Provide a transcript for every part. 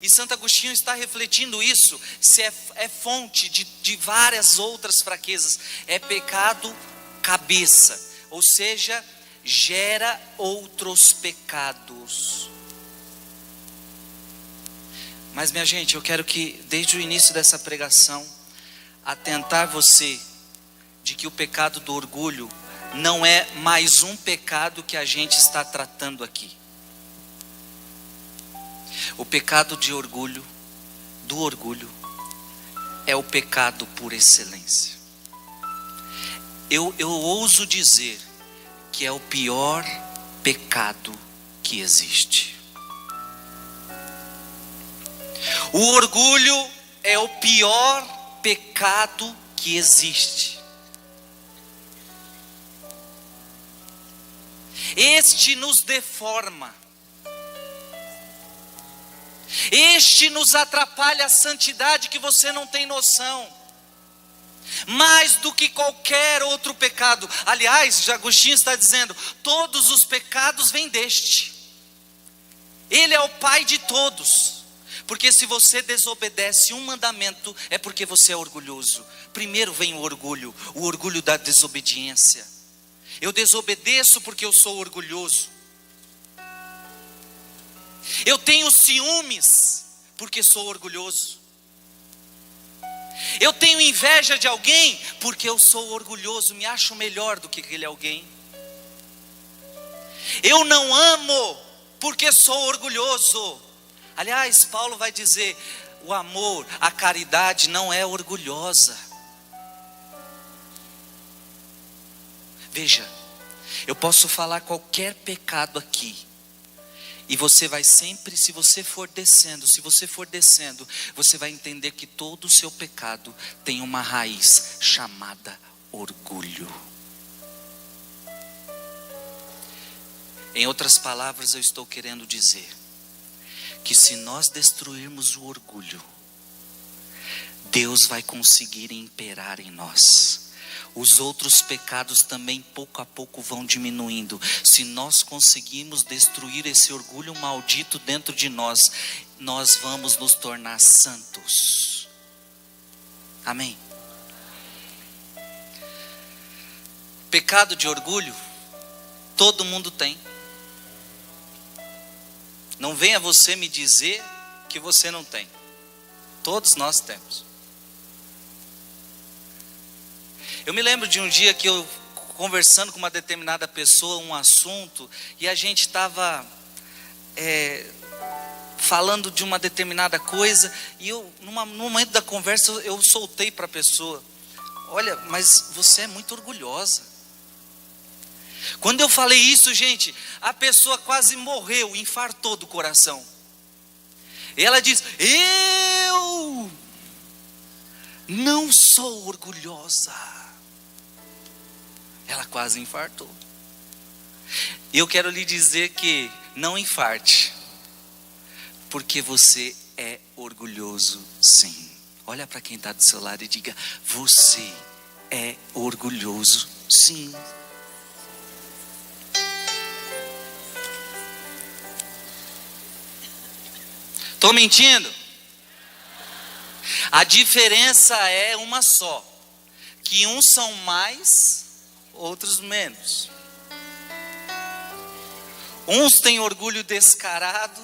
E Santo Agostinho está refletindo isso, se é fonte de várias outras fraquezas. É pecado cabeça, ou seja, gera outros pecados. Mas minha gente, eu quero que desde o início dessa pregação, atentar você de que o pecado do orgulho não é mais um pecado que a gente está tratando aqui. O pecado do orgulho, é o pecado por excelência. Eu ouso dizer que é o pior pecado que existe. O orgulho é o pior pecado que existe. Este nos deforma. Este nos atrapalha a santidade que você não tem noção. Mais do que qualquer outro pecado. Aliás, Agostinho está dizendo, todos os pecados vêm deste. Ele é o pai de todos. Porque se você desobedece um mandamento, é porque você é orgulhoso. Primeiro vem o orgulho da desobediência. Eu desobedeço porque eu sou orgulhoso. Eu tenho ciúmes porque sou orgulhoso. Eu tenho inveja de alguém porque eu sou orgulhoso, me acho melhor do que aquele alguém. Eu não amo porque sou orgulhoso. Aliás, Paulo vai dizer, o amor, a caridade não é orgulhosa. Veja, eu posso falar qualquer pecado aqui. E você vai sempre, se você for descendo, você vai entender que todo o seu pecado tem uma raiz chamada orgulho. Em outras palavras, eu estou querendo dizer que se nós destruirmos o orgulho, Deus vai conseguir imperar em nós. Os outros pecados também pouco a pouco vão diminuindo. Se nós conseguirmos destruir esse orgulho maldito dentro de nós, nós vamos nos tornar santos. Amém? Pecado de orgulho, todo mundo tem. Não venha você me dizer que você não tem. Todos nós temos. Eu me lembro de um dia que eu conversando com uma determinada pessoa, um assunto, e a gente estava falando de uma determinada coisa, e eu, no momento da conversa, eu soltei para a pessoa, olha, mas você é muito orgulhosa. Quando eu falei isso, gente, a pessoa quase morreu, infartou do coração. E ela diz, eu não sou orgulhosa. Ela quase infartou. Eu quero lhe dizer que não infarte, porque você é orgulhoso sim. Olha para quem está do seu lado e diga, você é orgulhoso sim. Estou mentindo? A diferença é uma só, que uns são mais, outros menos. Uns têm orgulho descarado,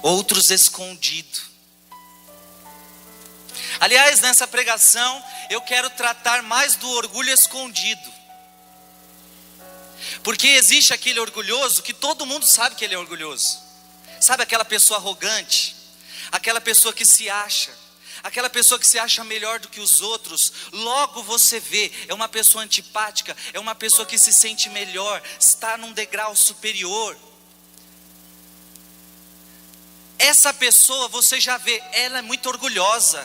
outros escondido. Aliás, nessa pregação, eu quero tratar mais do orgulho escondido. Porque existe aquele orgulhoso que todo mundo sabe que ele é orgulhoso. Sabe aquela pessoa arrogante? Aquela pessoa que se acha. Aquela pessoa que se acha melhor do que os outros. Logo você vê, é uma pessoa antipática. É uma pessoa que se sente melhor. Está num degrau superior. Essa pessoa você já vê, ela é muito orgulhosa.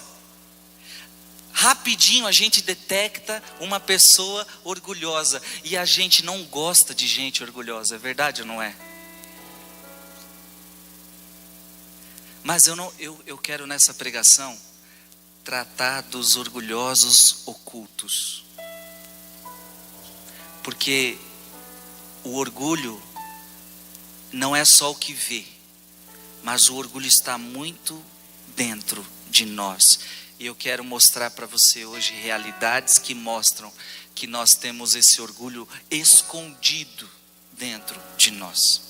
Rapidinho a gente detecta uma pessoa orgulhosa. E a gente não gosta de gente orgulhosa, é verdade ou não é? Mas eu quero nessa pregação tratar dos orgulhosos ocultos. Porque o orgulho não é só o que vê, mas o orgulho está muito dentro de nós. E eu quero mostrar para você hoje realidades que mostram que nós temos esse orgulho escondido dentro de nós.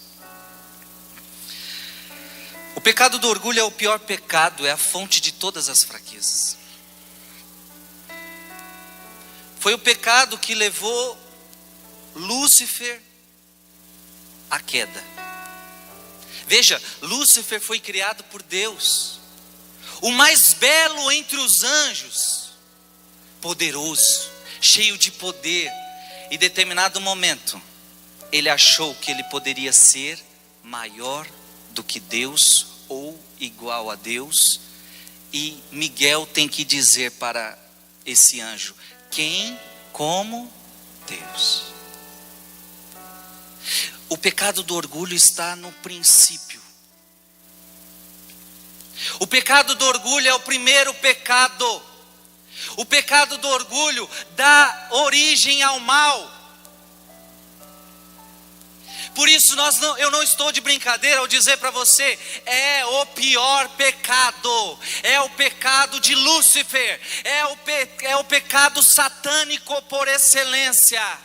O pecado do orgulho é o pior pecado, é a fonte de todas as fraquezas. Foi o pecado que levou Lúcifer à queda. Veja, Lúcifer foi criado por Deus, o mais belo entre os anjos, poderoso, cheio de poder. Em determinado momento, ele achou que ele poderia ser maior do que Deus ou igual a Deus. E Miguel tem que dizer para esse anjo: quem como Deus? O pecado do orgulho está no princípio. O pecado do orgulho é o primeiro pecado. O pecado do orgulho dá origem ao mal. Por isso eu não estou de brincadeira ao dizer para você, é o pior pecado, é o pecado de Lúcifer, é o pecado satânico por excelência.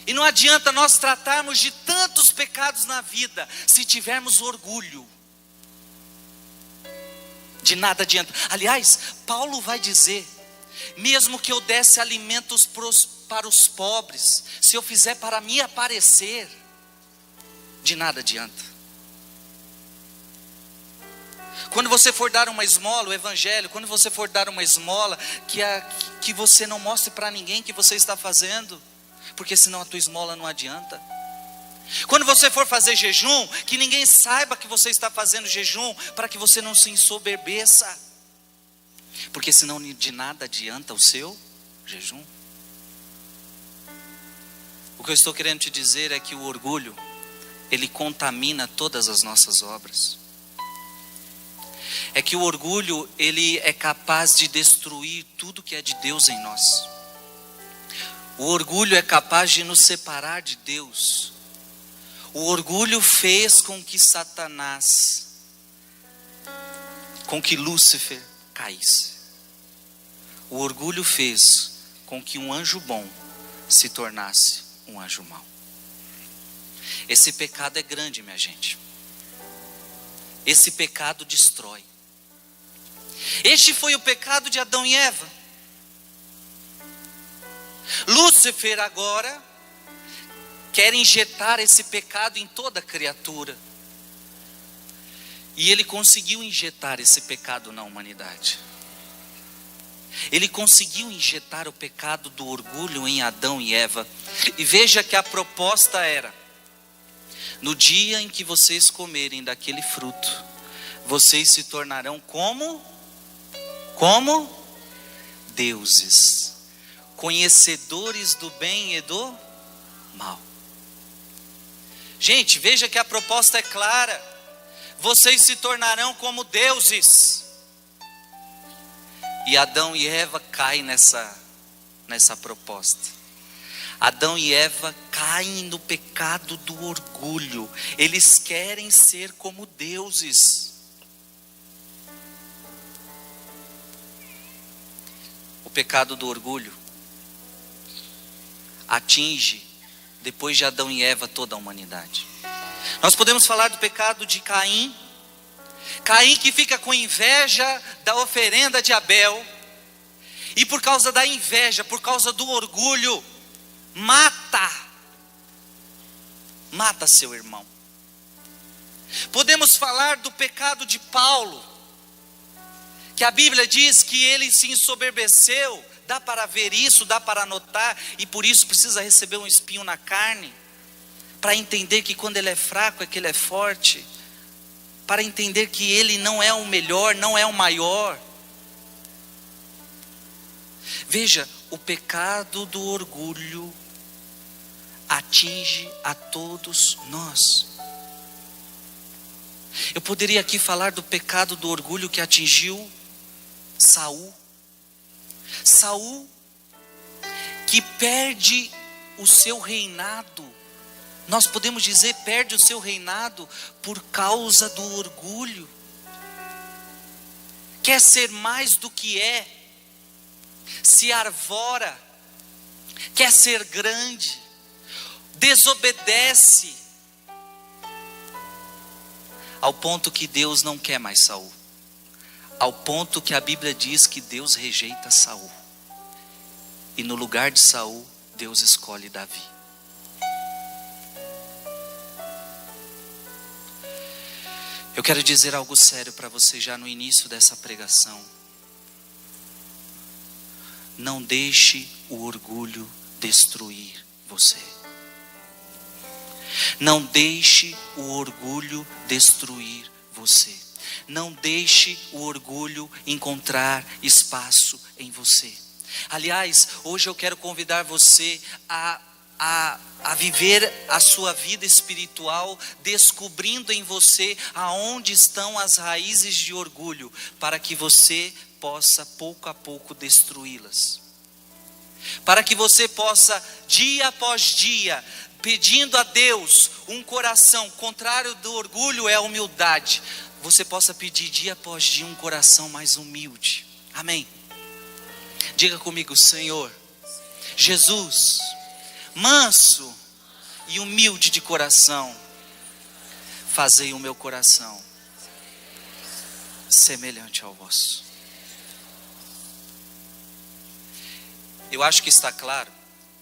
E não adianta nós tratarmos de tantos pecados na vida, se tivermos orgulho. De nada adianta. Aliás, Paulo vai dizer: mesmo que eu desse alimentos para os pobres, se eu fizer para me aparecer, de nada adianta. Quando você for dar uma esmola, o evangelho, quando você for dar uma esmola, que você não mostre para ninguém que você está fazendo, porque senão a tua esmola não adianta. Quando você for fazer jejum, que ninguém saiba que você está fazendo jejum, para que você não se ensoberbeça, porque senão de nada adianta o seu jejum. O que eu estou querendo te dizer é que o orgulho, ele contamina todas as nossas obras. É que o orgulho, ele é capaz de destruir tudo que é de Deus em nós. O orgulho é capaz de nos separar de Deus. O orgulho fez com que Satanás, com que Lúcifer caísse. O orgulho fez com que um anjo bom se tornasse um anjo mau. Esse pecado é grande, minha gente. Esse pecado destrói. Este foi o pecado de Adão e Eva. Lúcifer agora quer injetar esse pecado em toda criatura. E ele conseguiu injetar esse pecado na humanidade. Ele conseguiu injetar o pecado do orgulho em Adão e Eva. E veja que a proposta era: no dia em que vocês comerem daquele fruto, vocês se tornarão como deuses, conhecedores do bem e do mal. Gente, veja que a proposta é clara: vocês se tornarão como deuses. E Adão e Eva caem nessa proposta. Adão e Eva caem no pecado do orgulho. Eles querem ser como deuses. O pecado do orgulho atinge, depois de Adão e Eva, toda a humanidade. Nós podemos falar do pecado de Caim. Caim que fica com inveja da oferenda de Abel, e por causa da inveja, por causa do orgulho, mata seu irmão. Podemos falar do pecado de Paulo, que a Bíblia diz que ele se ensoberbeceu. Dá para ver isso, dá para notar, e por isso precisa receber um espinho na carne, para entender que quando ele é fraco é que ele é forte, para entender que ele não é o melhor, não é o maior. Veja, o pecado do orgulho atinge a todos nós. Eu poderia aqui falar do pecado do orgulho que atingiu Saul. Saul, que perde o seu reinado Nós podemos dizer, perde o seu reinado por causa do orgulho. Quer ser mais do que é, se arvora, quer ser grande, desobedece, ao ponto que Deus não quer mais Saul, ao ponto que a Bíblia diz que Deus rejeita Saul, e no lugar de Saul, Deus escolhe Davi. Eu quero dizer algo sério para você já no início dessa pregação. Não deixe o orgulho destruir você. Não deixe o orgulho destruir você. Não deixe o orgulho encontrar espaço em você. Aliás, hoje eu quero convidar você a viver a sua vida espiritual, descobrindo em você aonde estão as raízes de orgulho, para que você possa pouco a pouco destruí-las. Para que você possa, dia após dia, pedindo a Deus um coração, contrário do orgulho é a humildade, você possa pedir dia após dia um coração mais humilde. Amém? Diga comigo: Senhor Jesus, manso e humilde de coração, fazei o meu coração semelhante ao vosso. Eu acho que está claro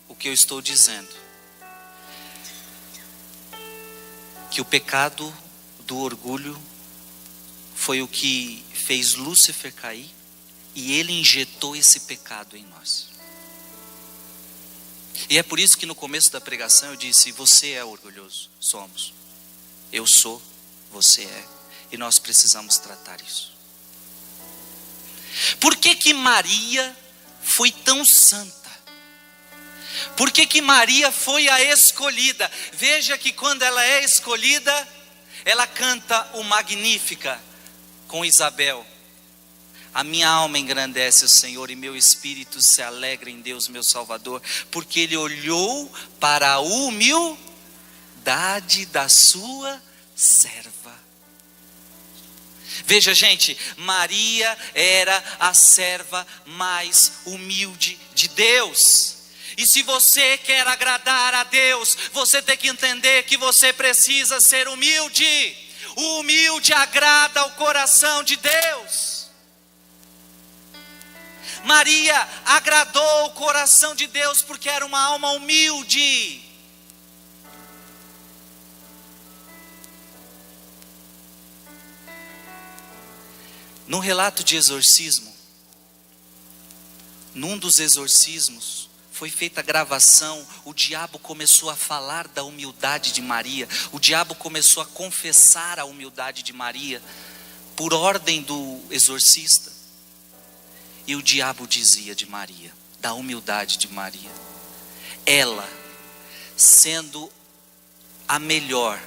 o que eu estou dizendo, que o pecado do orgulho foi o que fez Lúcifer cair, e ele injetou esse pecado em nós. E é por isso que no começo da pregação eu disse: você é orgulhoso, somos. Eu sou, você é. E nós precisamos tratar isso. Por que que Maria foi tão santa? Por que que Maria foi a escolhida? Veja que quando ela é escolhida, ela canta o Magnífica com Isabel. A minha alma engrandece o Senhor e meu espírito se alegra em Deus meu Salvador, porque Ele olhou para a humildade da sua serva. Veja, gente, Maria era a serva mais humilde de Deus. E se você quer agradar a Deus, você tem que entender que você precisa ser humilde. O humilde agrada ao coração de Deus. Maria agradou o coração de Deus porque era uma alma humilde. No relato de exorcismo, num dos exorcismos, foi feita a gravação, o diabo começou a falar da humildade de Maria, o diabo começou a confessar a humildade de Maria, por ordem do exorcista. E o diabo dizia de Maria, da humildade de Maria: ela, sendo a melhor,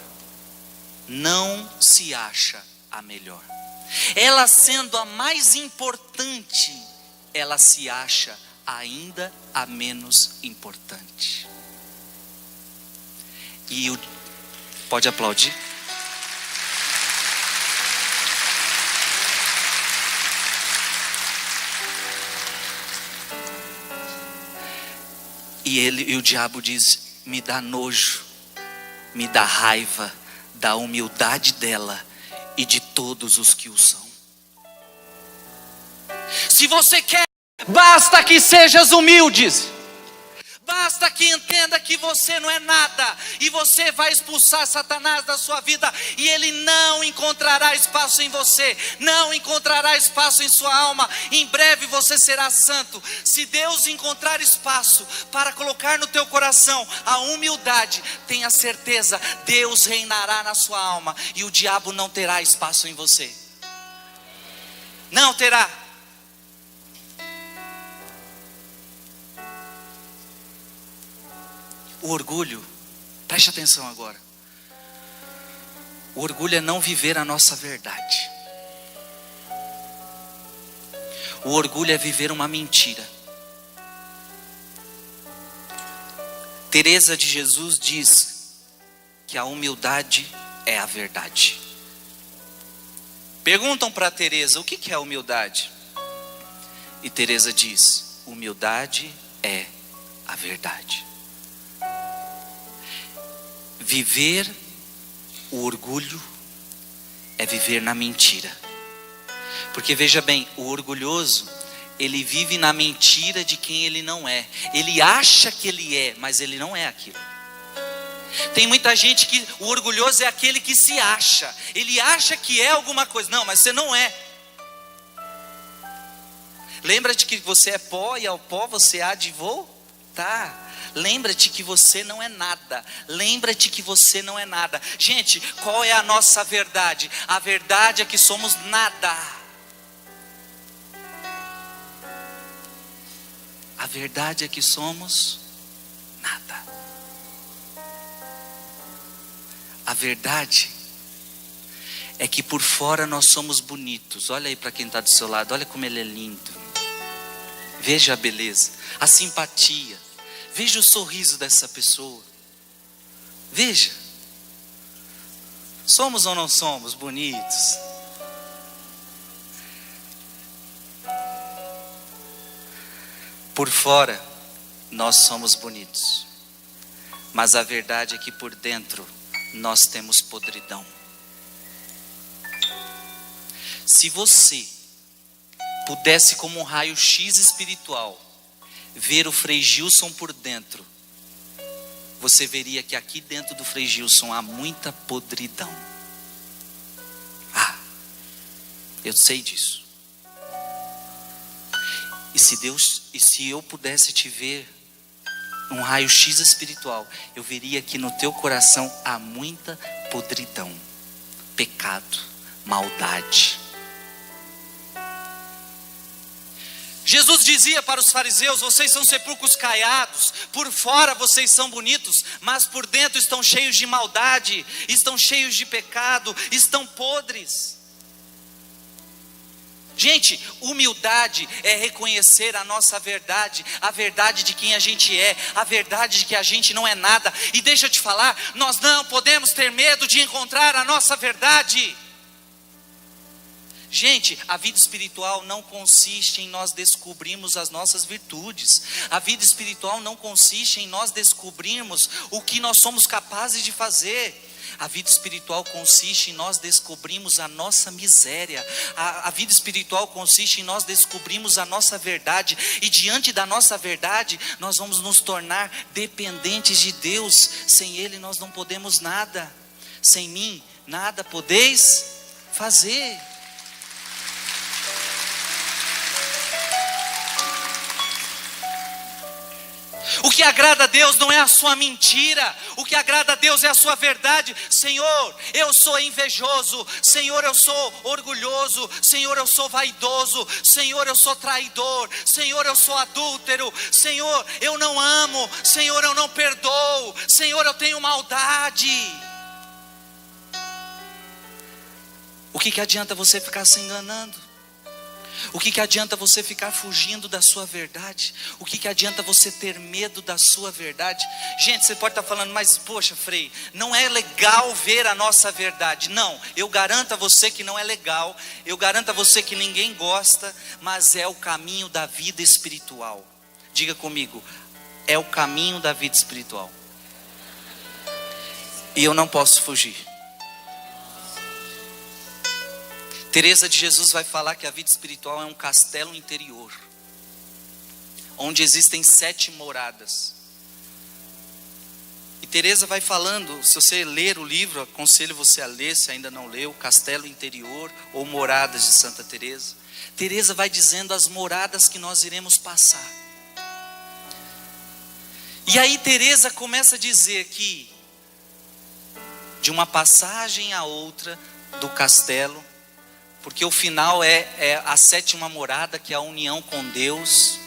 não se acha a melhor. Ela sendo a mais importante, ela se acha ainda a menos importante. Pode aplaudir? E o diabo diz: me dá nojo, me dá raiva da humildade dela e de todos os que o são. Se você quer, basta que sejas humilde. Basta que entenda que você não é nada, e você vai expulsar Satanás da sua vida, e ele não encontrará espaço em você, não encontrará espaço em sua alma. Em breve você será santo. Se Deus encontrar espaço para colocar no teu coração a humildade, tenha certeza, Deus reinará na sua alma, e o diabo não terá espaço em você. Não terá. O orgulho, preste atenção agora. O orgulho é não viver a nossa verdade. O orgulho é viver uma mentira. Teresa de Jesus diz que a humildade é a verdade. Perguntam para Teresa, o que é humildade? E Teresa diz, humildade é a verdade. Viver o orgulho é viver na mentira. Porque veja bem, o orgulhoso, ele vive na mentira de quem ele não é. Ele acha que ele é, mas ele não é aquilo. Tem muita gente que o orgulhoso é aquele que se acha. Ele acha que é alguma coisa. Não, mas você não é. Lembra-te que você é pó e ao pó você há de voltar. Lembra-te que você não é nada. Lembra-te que você não é nada. Gente, qual é a nossa verdade? A verdade é que somos nada. A verdade é que somos nada. A verdade é que por fora nós somos bonitos. Olha aí para quem está do seu lado, olha como ele é lindo. Veja a beleza, a simpatia. Veja o sorriso dessa pessoa. Veja. Somos ou não somos bonitos? Por fora, nós somos bonitos. Mas a verdade é que por dentro, nós temos podridão. Se você pudesse, como um raio-x espiritual, ver o Frei Gilson por dentro, você veria que aqui dentro do Frei Gilson há muita podridão. Eu sei disso. E se eu pudesse te ver um raio-x espiritual, eu veria que no teu coração há muita podridão, pecado, maldade. Jesus dizia para os fariseus, vocês são sepulcros caiados, por fora vocês são bonitos, mas por dentro estão cheios de maldade, estão cheios de pecado, estão podres. Gente, humildade é reconhecer a nossa verdade, a verdade de quem a gente é, a verdade de que a gente não é nada. E deixa eu te falar, nós não podemos ter medo de encontrar a nossa verdade. Gente, a vida espiritual não consiste em nós descobrirmos as nossas virtudes. A vida espiritual não consiste em nós descobrirmos o que nós somos capazes de fazer. A vida espiritual consiste em nós descobrirmos a nossa miséria. A vida espiritual consiste em nós descobrirmos a nossa verdade. E diante da nossa verdade, nós vamos nos tornar dependentes de Deus. Sem Ele nós não podemos nada. Sem mim, nada podeis fazer. O que agrada a Deus não é a sua mentira. O que agrada a Deus é a sua verdade. Senhor, eu sou invejoso. Senhor, eu sou orgulhoso. Senhor, eu sou vaidoso. Senhor, eu sou traidor. Senhor, eu sou adúltero. Senhor, eu não amo. Senhor, eu não perdoo. Senhor, eu tenho maldade. O que adianta você ficar se enganando? O que adianta você ficar fugindo da sua verdade? O que adianta você ter medo da sua verdade? Gente, você pode estar falando, mas poxa, Frei, não é legal ver a nossa verdade. Não, eu garanto a você que não é legal. Eu garanto a você que ninguém gosta. Mas é o caminho da vida espiritual. Diga comigo, é o caminho da vida espiritual. E eu não posso fugir. Teresa de Jesus vai falar que a vida espiritual é um castelo interior, onde existem 7 moradas. E Teresa vai falando, se você ler o livro, aconselho você a ler, se ainda não leu, Castelo Interior ou Moradas de Santa Teresa. Teresa vai dizendo as moradas que nós iremos passar. E aí Teresa começa a dizer que de uma passagem a outra do castelo, porque o final é a 7ª morada, que é a união com Deus.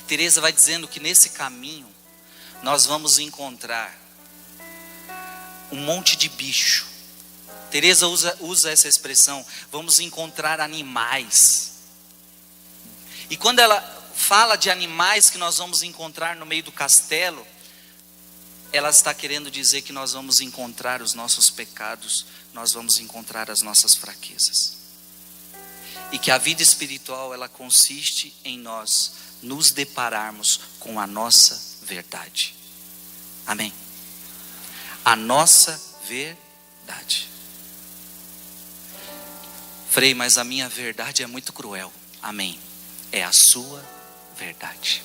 Teresa vai dizendo que nesse caminho nós vamos encontrar um monte de bicho. Teresa usa essa expressão, vamos encontrar animais. E quando ela fala de animais que nós vamos encontrar no meio do castelo, ela está querendo dizer que nós vamos encontrar os nossos pecados, nós vamos encontrar as nossas fraquezas. E que a vida espiritual, ela consiste em nós nos depararmos com a nossa verdade. Amém? A nossa verdade. Frei, mas a minha verdade é muito cruel. Amém. É a sua verdade.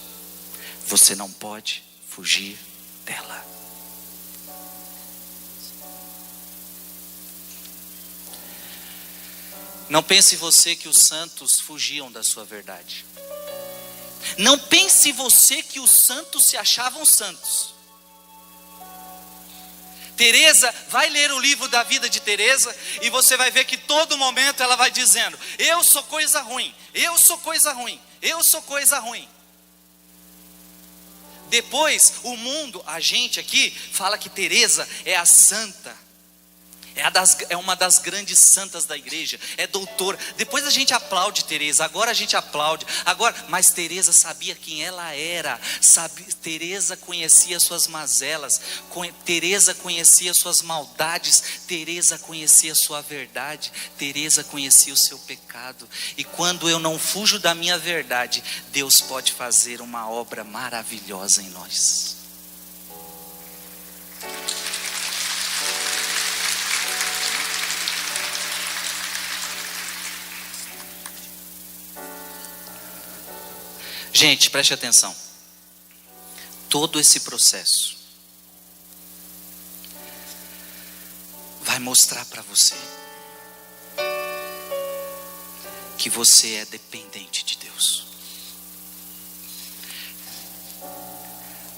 Você não pode fugir dela. Não pense você que os santos fugiam da sua verdade. Não pense você que os santos se achavam santos. Teresa, vai ler o livro da vida de Teresa e você vai ver que todo momento ela vai dizendo: eu sou coisa ruim, eu sou coisa ruim, eu sou coisa ruim. Depois o mundo, a gente aqui, fala que Teresa é a santa. É uma das grandes santas da igreja, é doutora. Depois a gente aplaude Teresa, agora a gente aplaude. Mas Teresa sabia quem ela era. Teresa conhecia suas mazelas, Teresa conhecia suas maldades, Teresa conhecia sua verdade, Teresa conhecia o seu pecado. E quando eu não fujo da minha verdade, Deus pode fazer uma obra maravilhosa em nós. Gente, preste atenção. Todo esse processo vai mostrar para você que você é dependente de Deus.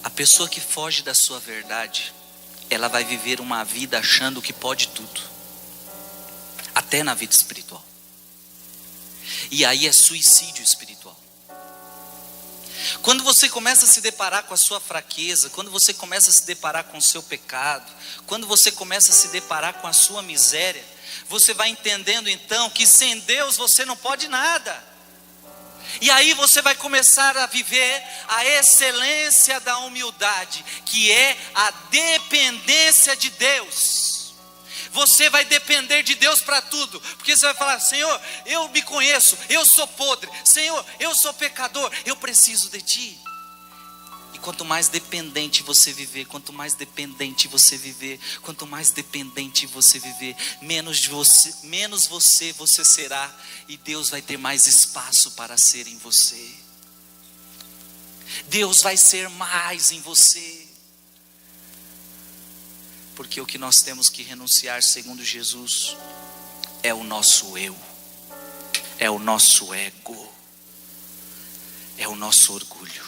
A pessoa que foge da sua verdade, ela vai viver uma vida achando que pode tudo, até na vida espiritual. E aí é suicídio espiritual. Quando você começa a se deparar com a sua fraqueza, quando você começa a se deparar com o seu pecado, quando você começa a se deparar com a sua miséria, você vai entendendo então que sem Deus você não pode nada. E aí você vai começar a viver a excelência da humildade, que é a dependência de Deus. Você vai depender de Deus para tudo, porque você vai falar: Senhor, eu me conheço, eu sou podre, Senhor, eu sou pecador, eu preciso de Ti. E quanto mais dependente você viver, quanto mais dependente você viver, quanto mais dependente você viver, menos você será, e Deus vai ter mais espaço para ser em você. Deus vai ser mais em você. Porque o que nós temos que renunciar, segundo Jesus, é o nosso eu, é o nosso ego, é o nosso orgulho.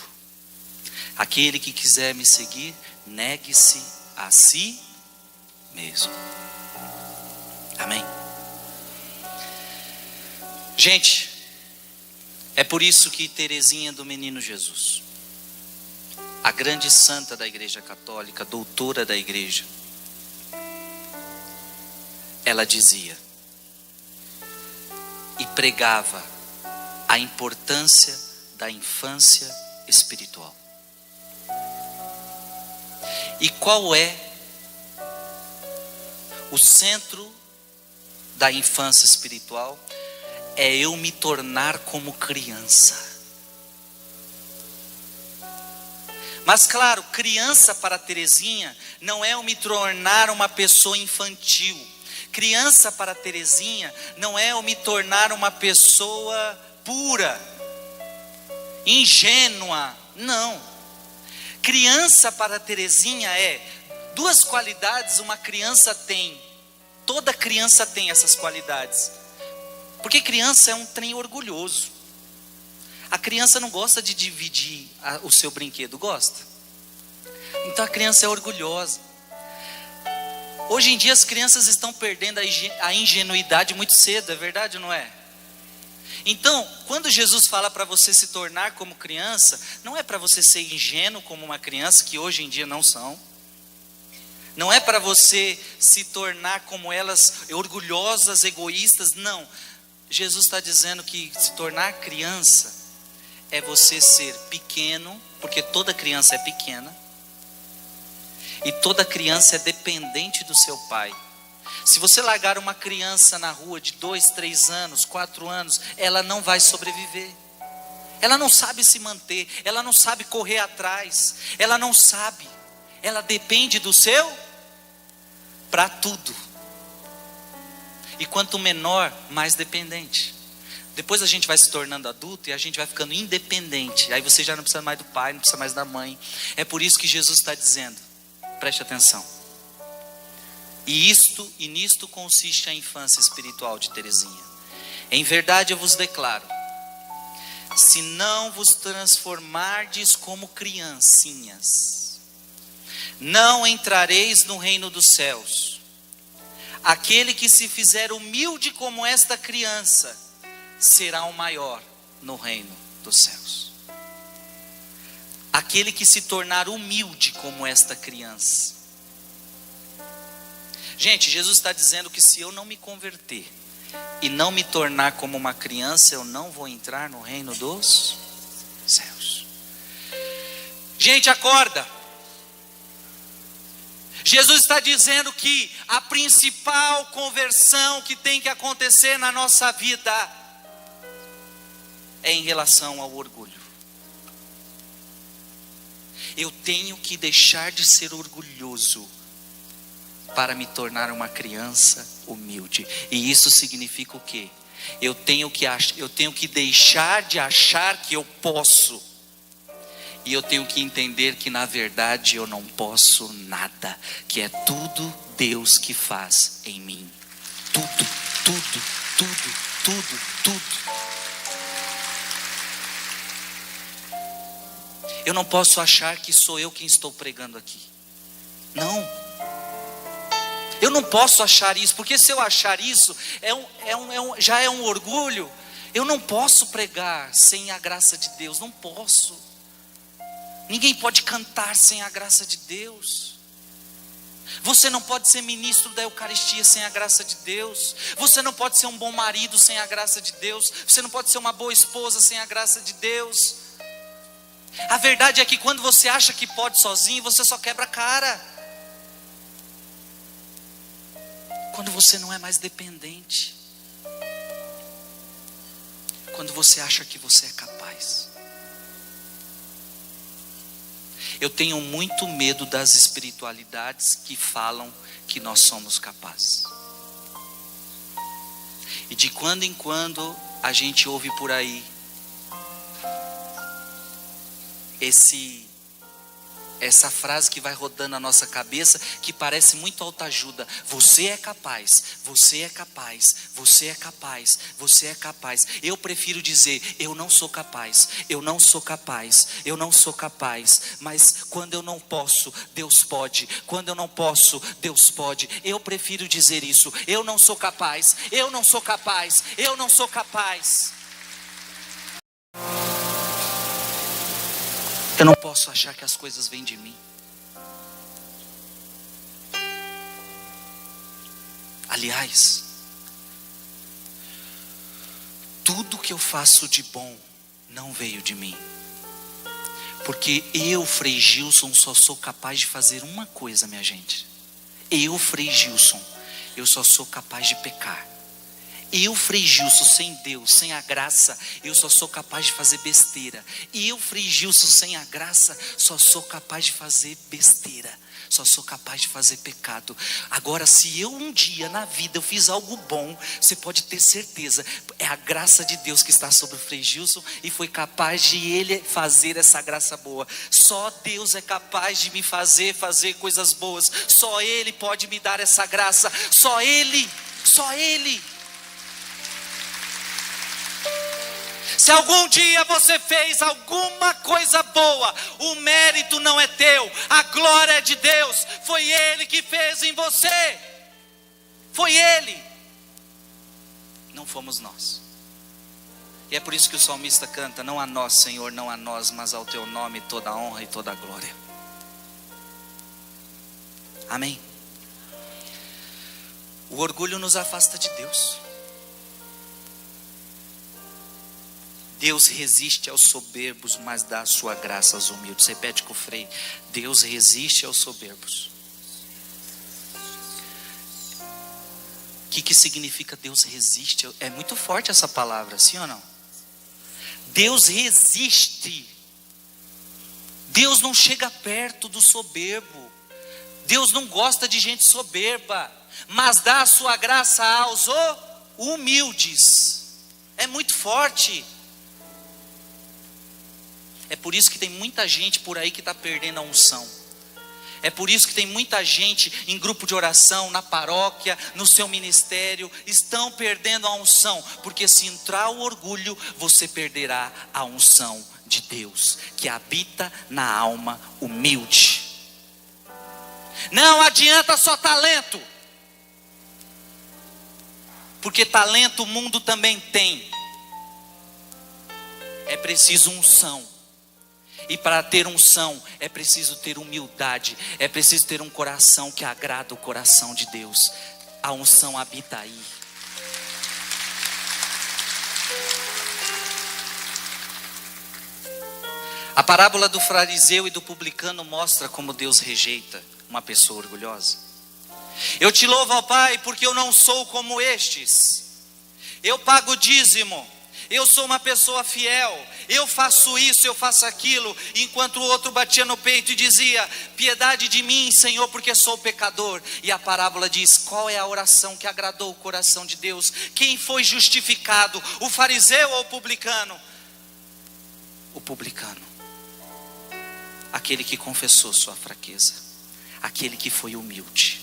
Aquele que quiser me seguir, negue-se a si mesmo. Amém? Gente, é por isso que Teresinha do Menino Jesus, a grande santa da Igreja Católica, doutora da Igreja, ela dizia e pregava a importância da infância espiritual. E qual é o centro da infância espiritual? É eu me tornar como criança. Mas claro, criança para Teresinha não é eu me tornar uma pessoa infantil. Criança para Teresinha não é eu me tornar uma pessoa pura, ingênua, não. Criança para Teresinha é duas qualidades uma criança tem. Toda criança tem essas qualidades. Porque criança é um trem orgulhoso. A criança não gosta de dividir o seu brinquedo, gosta? Então a criança é orgulhosa. Hoje em dia as crianças estão perdendo a ingenuidade muito cedo, é verdade ou não é? Então, quando Jesus fala para você se tornar como criança, não é para você ser ingênuo como uma criança, que hoje em dia não são. Não é para você se tornar como elas, orgulhosas, egoístas, não. Jesus está dizendo que se tornar criança é você ser pequeno, porque toda criança é pequena. E toda criança é dependente do seu pai. Se você largar uma criança na rua de 2, 3 anos, 4 anos, ela não vai sobreviver. Ela não sabe se manter, ela não sabe correr atrás, ela não sabe. Ela depende do seu para tudo. E quanto menor, mais dependente. Depois a gente vai se tornando adulto e a gente vai ficando independente. Aí você já não precisa mais do pai, não precisa mais da mãe. É por isso que Jesus está dizendo, preste atenção. E nisto consiste a infância espiritual de Terezinha. Em verdade eu vos declaro, se não vos transformardes como criancinhas, não entrareis no reino dos céus. Aquele que se fizer humilde como esta criança, será o maior no reino dos céus. Aquele que se tornar humilde como esta criança. Gente, Jesus está dizendo que se eu não me converter e não me tornar como uma criança, eu não vou entrar no reino dos céus. Gente, acorda. Jesus está dizendo que a principal conversão que tem que acontecer na nossa vida é em relação ao orgulho. Eu tenho que deixar de ser orgulhoso para me tornar uma criança humilde. E isso significa o quê? Eu tenho que deixar de achar que eu posso. E eu tenho que entender que na verdade eu não posso nada, que é tudo Deus que faz em mim. Tudo, tudo, tudo, tudo, tudo. Eu não posso achar que sou eu quem estou pregando aqui. Não. Eu não posso achar isso, porque se eu achar isso, já é um orgulho. Eu não posso pregar sem a graça de Deus, não posso. Ninguém pode cantar sem a graça de Deus. Você não pode ser ministro da Eucaristia sem a graça de Deus. Você não pode ser um bom marido sem a graça de Deus. Você não pode ser uma boa esposa sem a graça de Deus. A verdade é que quando você acha que pode sozinho, você só quebra a cara. Quando você não é mais dependente. Quando você acha que você é capaz. Eu tenho muito medo das espiritualidades que falam que nós somos capazes. E de quando em quando a gente ouve por aí essa frase que vai rodando na nossa cabeça, que parece muito autoajuda. Você é capaz, você é capaz, você é capaz, você é capaz. Eu prefiro dizer, eu não sou capaz, eu não sou capaz, eu não sou capaz. Mas quando eu não posso, Deus pode. Quando eu não posso, Deus pode. Eu prefiro dizer isso, eu não sou capaz, eu não sou capaz, eu não sou capaz. Eu não posso achar que as coisas vêm de mim. Aliás, tudo que eu faço de bom não veio de mim. Porque eu, Frei Gilson, só sou capaz de fazer uma coisa, minha gente. Eu, Frei Gilson, eu só sou capaz de pecar. Eu, Frei Gilson, sem Deus, sem a graça, eu só sou capaz de fazer besteira. Eu, Frei Gilson, sem a graça, só sou capaz de fazer besteira. Só sou capaz de fazer pecado. Agora, se eu um dia na vida eu fiz algo bom, você pode ter certeza, é a graça de Deus que está sobre o Frei Gilson e foi capaz de ele fazer essa graça boa. Só Deus é capaz de me fazer coisas boas. Só Ele pode me dar essa graça. Só Ele, só Ele. Se algum dia você fez alguma coisa boa, o mérito não é teu, a glória é de Deus. Foi Ele que fez em você. Foi Ele. Não fomos nós. E é por isso que o salmista canta, não a nós, Senhor, não a nós, mas ao teu nome toda a honra e toda a glória. Amém. O orgulho nos afasta de Deus. Deus resiste aos soberbos, mas dá a sua graça aos humildes. Repete com o Frei. Deus resiste aos soberbos, que significa Deus resiste? É muito forte essa palavra, sim ou não? Deus resiste. Deus não chega perto do soberbo. Deus não gosta de gente soberba, mas dá a sua graça aos humildes. É muito forte. É por isso que tem muita gente por aí que está perdendo a unção. É por isso que tem muita gente em grupo de oração, na paróquia, no seu ministério, estão perdendo a unção. Porque se entrar o orgulho, você perderá a unção de Deus, que habita na alma humilde. Não adianta só talento. Porque talento o mundo também tem. É preciso unção. E para ter unção, é preciso ter humildade. É preciso ter um coração que agrada o coração de Deus. A unção habita aí. A parábola do fariseu e do publicano mostra como Deus rejeita uma pessoa orgulhosa. Eu te louvo, ó Pai, porque eu não sou como estes. Eu pago dízimo. Eu sou uma pessoa fiel, eu faço isso, eu faço aquilo, enquanto o outro batia no peito e dizia: piedade de mim, Senhor, porque sou pecador. E a parábola diz: qual é a oração que agradou o coração de Deus? Quem foi justificado, o fariseu ou o publicano? O publicano, aquele que confessou sua fraqueza, aquele que foi humilde.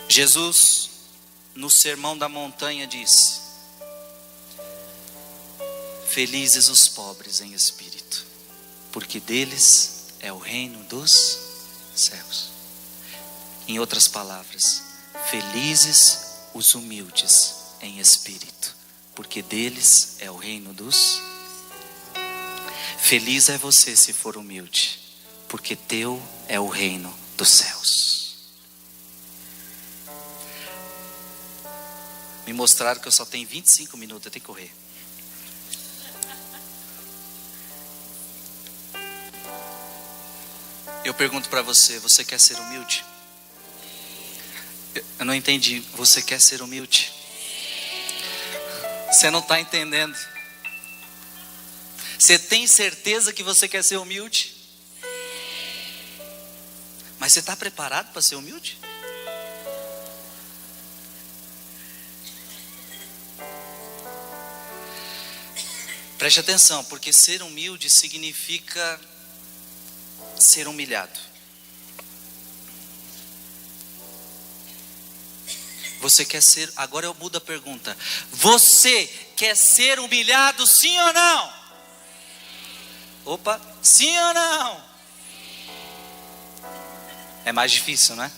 Jesus, no Sermão da Montanha, diz: felizes os pobres em espírito, porque deles é o reino dos céus. Em outras palavras, felizes os humildes em espírito, porque deles é o reino dos. Feliz é você se for humilde, porque teu é o reino dos céus. Me mostraram que eu só tenho 25 minutos, eu tenho que correr. Eu pergunto para você: você quer ser humilde? Eu não entendi. Você quer ser humilde? Você não está entendendo. Você tem certeza que você quer ser humilde? Mas você está preparado para ser humilde? Preste atenção, porque ser humilde significa ser humilhado. Você quer ser, agora eu mudo a pergunta: você quer ser humilhado, sim ou não? Opa, sim ou não? É mais difícil, né?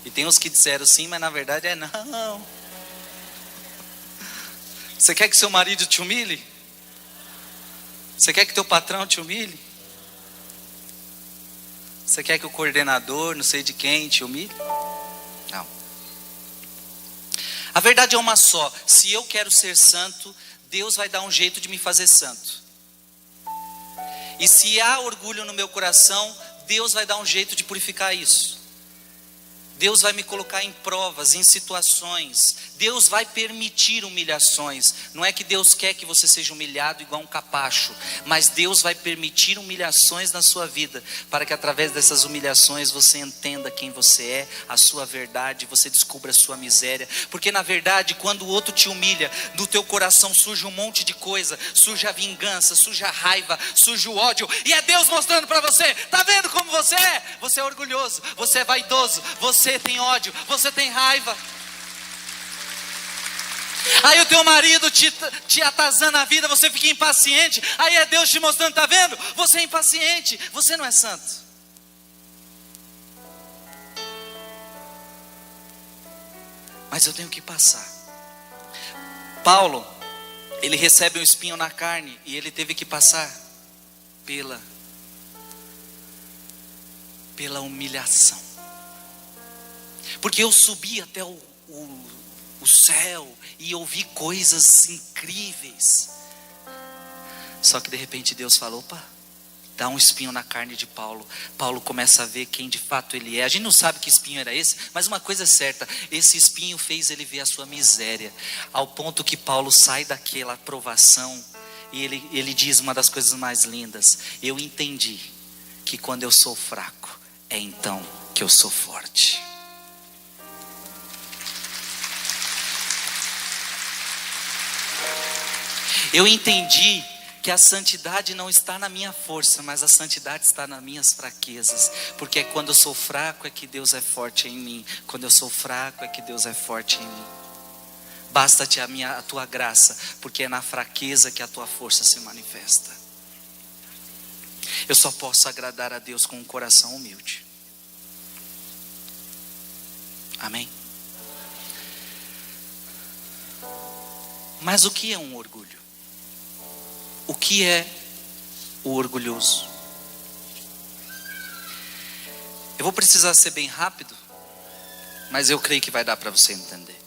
E tem uns que disseram sim, mas na verdade é não. Você quer que seu marido te humilhe? Você quer que teu patrão te humilhe? Você quer que o coordenador, não sei de quem, te humilhe? Não. A verdade é uma só: se eu quero ser santo, Deus vai dar um jeito de me fazer santo. E se há orgulho no meu coração, Deus vai dar um jeito de purificar isso. Deus vai me colocar em provas, em situações. Deus vai permitir humilhações. Não é que Deus quer que você seja humilhado igual um capacho, mas Deus vai permitir humilhações na sua vida, para que através dessas humilhações você entenda quem você é, a sua verdade, você descubra a sua miséria. Porque na verdade, quando o outro te humilha, do teu coração surge um monte de coisa. Surge a vingança, surge a raiva, surge o ódio. E é Deus mostrando para você: tá vendo como você é? Você é orgulhoso, você é vaidoso, você tem ódio, você tem raiva. Aí o teu marido te atazana a vida, você fica impaciente. Aí é Deus te mostrando: tá vendo? Você é impaciente, você não é santo. Mas eu tenho que passar. Paulo, ele recebe um espinho na carne e ele teve que passar pela humilhação. Porque eu subi até o céu e ouvi coisas incríveis. Só que de repente Deus falou: opa, dá um espinho na carne de Paulo. Paulo começa a ver quem de fato ele é. A gente não sabe que espinho era esse, mas uma coisa é certa, esse espinho fez ele ver a sua miséria, ao ponto que Paulo sai daquela provação e ele diz uma das coisas mais lindas: eu entendi que quando eu sou fraco, é então que eu sou forte. Eu entendi que a santidade não está na minha força, mas a santidade está nas minhas fraquezas. Porque é quando eu sou fraco é que Deus é forte em mim. Quando eu sou fraco é que Deus é forte em mim. Basta-te a tua graça, porque é na fraqueza que a tua força se manifesta. Eu só posso agradar a Deus com um coração humilde. Amém? Mas o que é um orgulho? O que é o orgulhoso? Eu vou precisar ser bem rápido, mas eu creio que vai dar para você entender.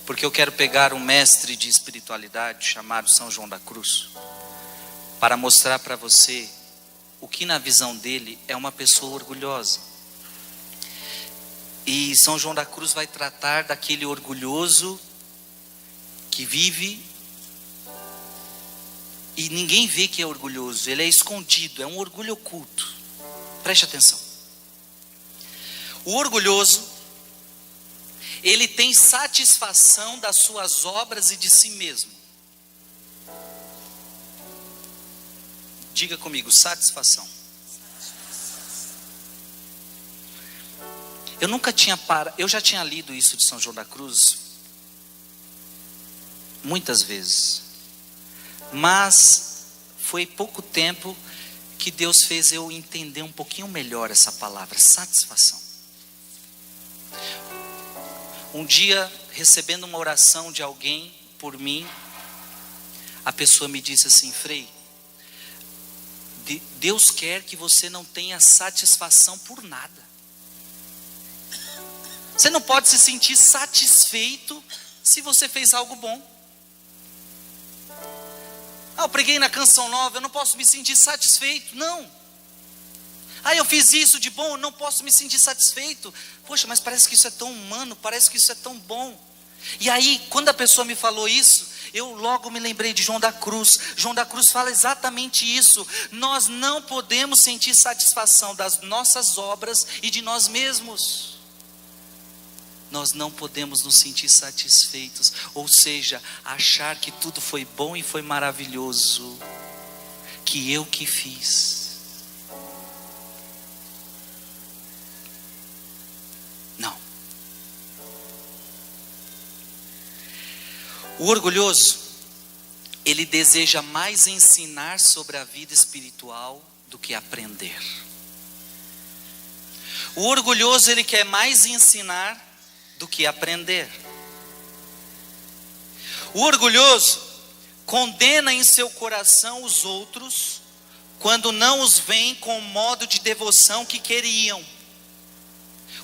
Porque eu quero pegar um mestre de espiritualidade chamado São João da Cruz, para mostrar para você o que na visão dele é uma pessoa orgulhosa. E São João da Cruz vai tratar daquele orgulhoso que vive e ninguém vê que é orgulhoso, ele é escondido, é um orgulho oculto. Preste atenção. O orgulhoso, ele tem satisfação das suas obras e de si mesmo. Diga comigo, satisfação. Eu já tinha lido isso de São João da Cruz muitas vezes. Mas foi pouco tempo que Deus fez eu entender um pouquinho melhor essa palavra, satisfação. Um dia, recebendo uma oração de alguém por mim, a pessoa me disse assim: Frei, Deus quer que você não tenha satisfação por nada. Você não pode se sentir satisfeito se você fez algo bom. Eu preguei na Canção Nova, eu não posso me sentir satisfeito. Não. Eu fiz isso de bom, eu não posso me sentir satisfeito. Poxa, mas parece que isso é tão humano, parece que isso é tão bom. E aí, quando a pessoa me falou isso, eu logo me lembrei de João da Cruz. João da Cruz fala exatamente isso. Nós não podemos sentir satisfação das nossas obras e de nós mesmos. Nós não podemos nos sentir satisfeitos, ou seja, achar que tudo foi bom e foi maravilhoso, que eu que fiz. Não. O orgulhoso, ele deseja mais ensinar sobre a vida espiritual do que aprender. O orgulhoso, ele quer mais ensinar do que aprender. O orgulhoso condena em seu coração os outros quando não os veem com o modo de devoção que queriam.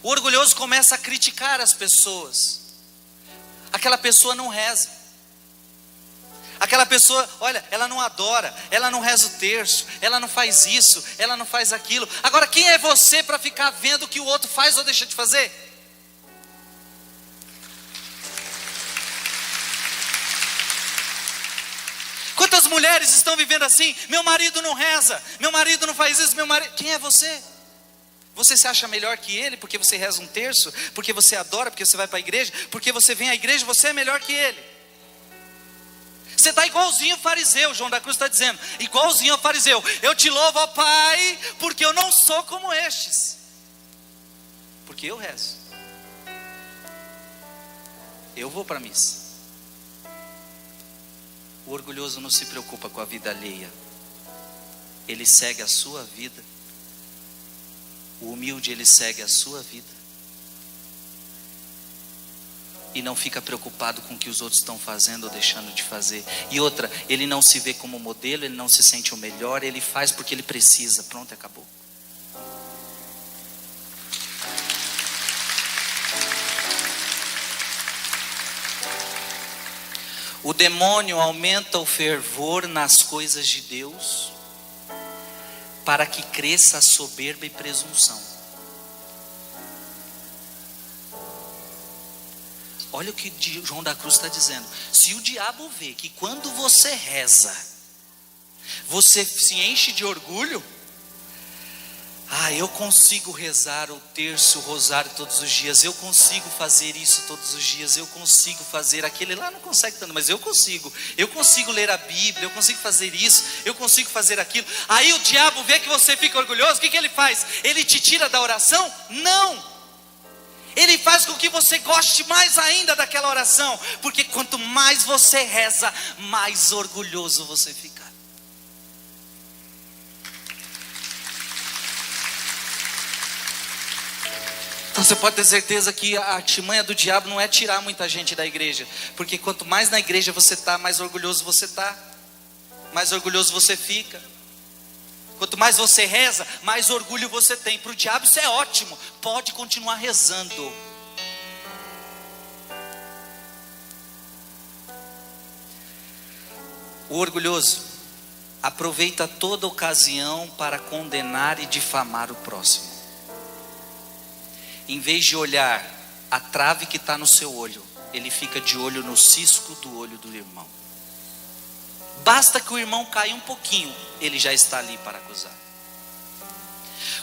O orgulhoso começa a criticar as pessoas. Aquela pessoa não reza. Aquela pessoa, olha, ela não adora, ela não reza o terço, ela não faz isso, ela não faz aquilo. Agora, quem é você para ficar vendo o que o outro faz ou deixa de fazer? Quantas mulheres estão vivendo assim? Meu marido não reza, meu marido não faz isso, meu marido... Quem é você? Você se acha melhor que ele porque você reza um terço? Porque você adora, porque você vai para a igreja? Porque você vem à igreja, você é melhor que ele? Você está igualzinho ao fariseu. João da Cruz está dizendo, igualzinho ao fariseu: eu te louvo, ó Pai, porque eu não sou como estes. Porque eu rezo, eu vou para a missa. O orgulhoso não se preocupa com a vida alheia, ele segue a sua vida. O humilde, ele segue a sua vida e não fica preocupado com o que os outros estão fazendo ou deixando de fazer. E outra, ele não se vê como modelo, ele não se sente o melhor, ele faz porque ele precisa. Pronto, acabou. O demônio aumenta o fervor nas coisas de Deus, para que cresça a soberba e presunção. Olha o que João da Cruz está dizendo. Se o diabo vê que quando você reza, você se enche de orgulho, eu consigo rezar o terço, o rosário todos os dias, eu consigo fazer isso todos os dias, eu consigo fazer aquele lá, não consegue tanto, mas eu consigo ler a Bíblia, eu consigo fazer isso, eu consigo fazer aquilo. Aí o diabo vê que você fica orgulhoso, o que ele faz? Ele te tira da oração? Não! Ele faz com que você goste mais ainda daquela oração, porque quanto mais você reza, mais orgulhoso você fica. Então você pode ter certeza que a artimanha do diabo não é tirar muita gente da igreja, porque quanto mais na igreja você está, mais orgulhoso você está, mais orgulhoso você fica. Quanto mais você reza, mais orgulho você tem. Para o diabo isso é ótimo, pode continuar rezando. O orgulhoso aproveita toda ocasião para condenar e difamar o próximo. Em vez de olhar a trave que está no seu olho, ele fica de olho no cisco do olho do irmão. Basta que o irmão caia um pouquinho, ele já está ali para acusar.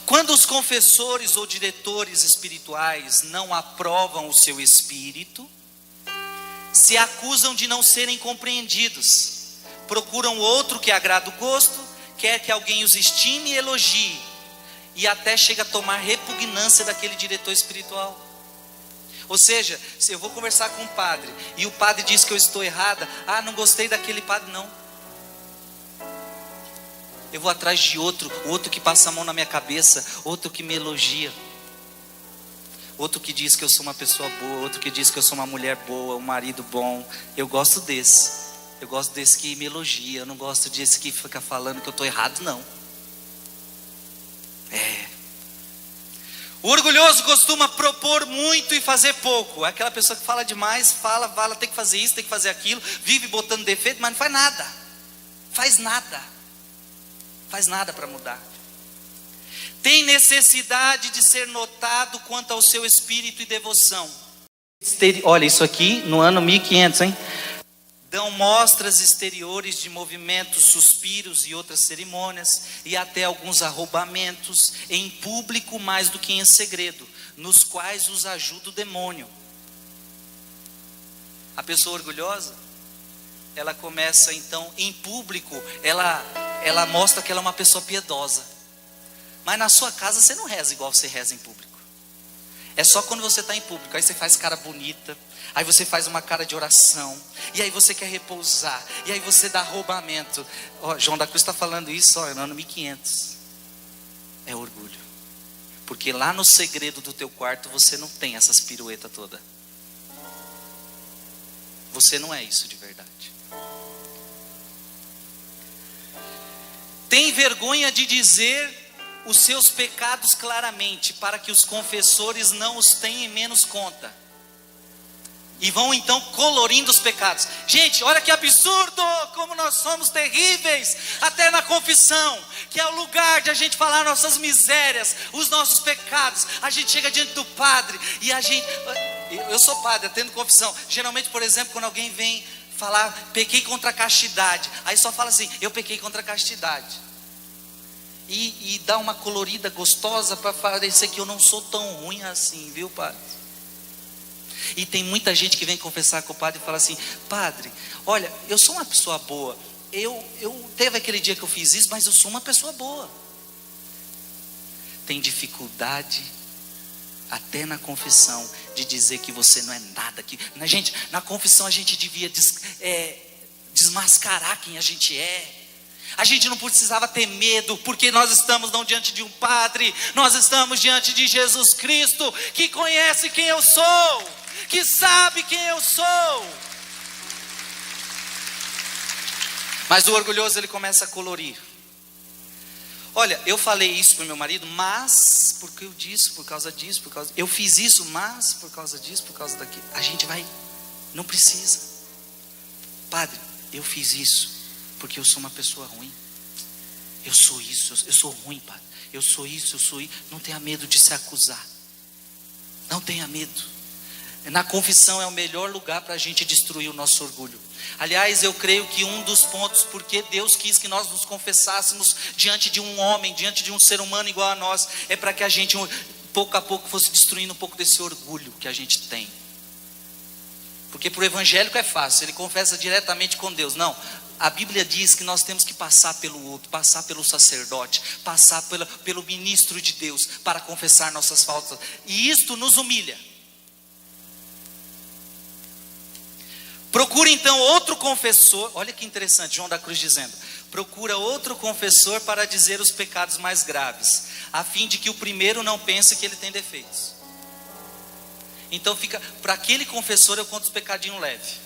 Quando os confessores ou diretores espirituais não aprovam o seu espírito, se acusam de não serem compreendidos, procuram outro que agrada o gosto, quer que alguém os estime e elogie, e até chega a tomar repugnância daquele diretor espiritual. Ou seja, se eu vou conversar com um padre, e o padre diz que eu estou errada, não gostei daquele padre não. Eu vou atrás de outro que passa a mão na minha cabeça, outro que me elogia, outro que diz que eu sou uma pessoa boa, outro que diz que eu sou uma mulher boa, um marido bom. Eu gosto desse que me elogia, eu não gosto desse que fica falando que eu estou errado não. O orgulhoso costuma propor muito e fazer pouco. É aquela pessoa que fala demais, fala, tem que fazer isso, tem que fazer aquilo, vive botando defeito, mas não faz nada. Faz nada para mudar. Tem necessidade de ser notado quanto ao seu espírito e devoção. Olha, isso aqui no ano 1500, hein? Dão mostras exteriores de movimentos, suspiros e outras cerimônias, e até alguns arrombamentos em público mais do que em segredo, nos quais os ajuda o demônio. A pessoa orgulhosa, ela começa então em público, ela mostra que ela é uma pessoa piedosa, mas na sua casa você não reza igual você reza em público. É só quando você está em público, aí você faz cara bonita, aí você faz uma cara de oração, e aí você quer repousar, e aí você dá arrombamento. João da Cruz está falando isso no ano 1500. É orgulho, porque lá no segredo do teu quarto você não tem essas piruetas todas. Você não é isso de verdade. Tem vergonha de dizer os seus pecados claramente, para que os confessores não os tenham em menos conta. E vão então colorindo os pecados. Gente, olha que absurdo, como nós somos terríveis, até na confissão, que é o lugar de a gente falar nossas misérias, os nossos pecados. A gente chega diante do padre, e a gente, eu sou padre, atendo confissão. Geralmente, por exemplo, quando alguém vem falar, pequei contra a castidade, aí só fala assim, eu pequei contra a castidade. E dá uma colorida gostosa para parecer que eu não sou tão ruim assim, viu, padre? E tem muita gente que vem confessar com o padre e fala assim, padre, olha, eu sou uma pessoa boa, eu teve aquele dia que eu fiz isso, mas eu sou uma pessoa boa. Tem dificuldade até na confissão de dizer que você não é nada. Gente, na confissão a gente devia desmascarar quem a gente é. A gente não precisava ter medo, porque nós estamos não diante de um padre, nós estamos diante de Jesus Cristo, que conhece quem eu sou, que sabe quem eu sou. Mas o orgulhoso, ele começa a colorir. Olha, eu falei isso para o meu marido, mas porque eu disse, por causa disso, eu fiz isso, mas por causa disso, por causa daquilo. A gente vai, não precisa. Padre, eu fiz isso porque eu sou uma pessoa ruim. Eu sou isso, eu sou ruim, padre. Eu sou isso, eu sou isso. Não tenha medo de se acusar. Não tenha medo. Na confissão é o melhor lugar para a gente destruir o nosso orgulho. Aliás, eu creio que um dos pontos porque Deus quis que nós nos confessássemos diante de um homem, diante de um ser humano igual a nós, é para que a gente pouco a pouco fosse destruindo um pouco desse orgulho que a gente tem. Porque para o evangélico é fácil, ele confessa diretamente com Deus. Não, a Bíblia diz que nós temos que passar pelo outro, passar pelo sacerdote, passar pelo ministro de Deus para confessar nossas faltas. E isto nos humilha. Procura então outro confessor. Olha que interessante, João da Cruz dizendo: procura outro confessor para dizer os pecados mais graves, a fim de que o primeiro não pense que ele tem defeitos. Então fica, para aquele confessor eu conto os pecadinhos leves.